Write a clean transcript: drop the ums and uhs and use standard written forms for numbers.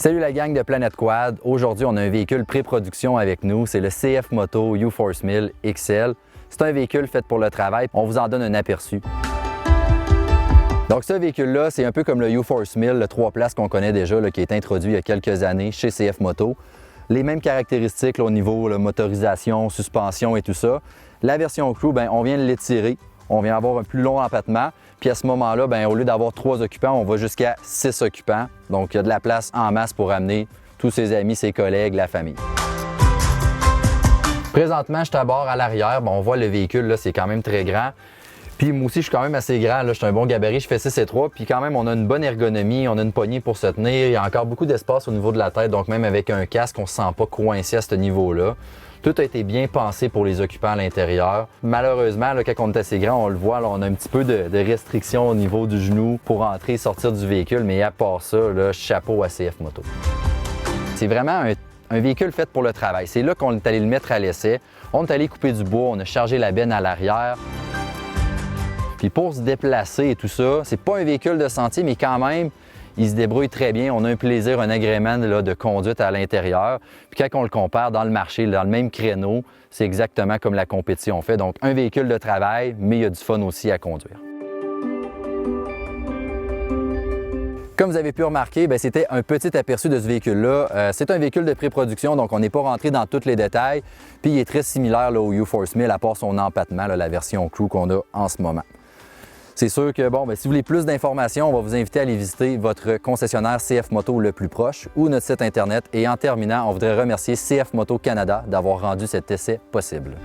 Salut la gang de Planète Quad. Aujourd'hui, on a un véhicule pré-production avec nous. C'est le CF Moto UForce 1000 XL. C'est un véhicule fait pour le travail. On vous en donne un aperçu. Donc ce véhicule-là, c'est un peu comme le UForce 1000, le 3 places qu'on connaît déjà, qui est introduit il y a quelques années chez CF Moto. Les mêmes caractéristiques là, au niveau motorisation, suspension et tout ça. La version Crew, on vient de l'étirer. On vient avoir un plus long empattement. Puis à ce moment-là, au lieu d'avoir 3 occupants, on va jusqu'à 6 occupants. Donc il y a de la place en masse pour amener tous ses amis, ses collègues, la famille. Présentement, je suis à bord à l'arrière. On voit le véhicule, c'est quand même très grand. Puis moi aussi, je suis quand même assez grand. Là, je suis un bon gabarit, je fais 6'3". Puis quand même, on a une bonne ergonomie, on a une poignée pour se tenir. Il y a encore beaucoup d'espace au niveau de la tête. Donc même avec un casque, on ne se sent pas coincé à ce niveau-là. Tout a été bien pensé pour les occupants à l'intérieur. Malheureusement, là, quand on est assez grand, on le voit, là, on a un petit peu de restrictions au niveau du genou pour entrer et sortir du véhicule. Mais à part ça, là, chapeau à CF Moto. C'est vraiment un véhicule fait pour le travail. C'est là qu'on est allé le mettre à l'essai. On est allé couper du bois, on a chargé la benne à l'arrière. Puis pour se déplacer et tout ça, c'est pas un véhicule de sentier, mais quand même, il se débrouille très bien. On a un plaisir, un agrément là, de conduite à l'intérieur. Puis quand on le compare dans le marché, dans le même créneau, c'est exactement comme la compétition fait. Donc un véhicule de travail, mais il y a du fun aussi à conduire. Comme vous avez pu remarquer, c'était un petit aperçu de ce véhicule-là. C'est un véhicule de pré-production, donc on n'est pas rentré dans tous les détails. Puis il est très similaire là, au UForce 1000, à part son empattement, là, la version Crew qu'on a en ce moment. C'est sûr que, si vous voulez plus d'informations, on va vous inviter à aller visiter votre concessionnaire CF Moto le plus proche ou notre site Internet. Et en terminant, on voudrait remercier CF Moto Canada d'avoir rendu cet essai possible.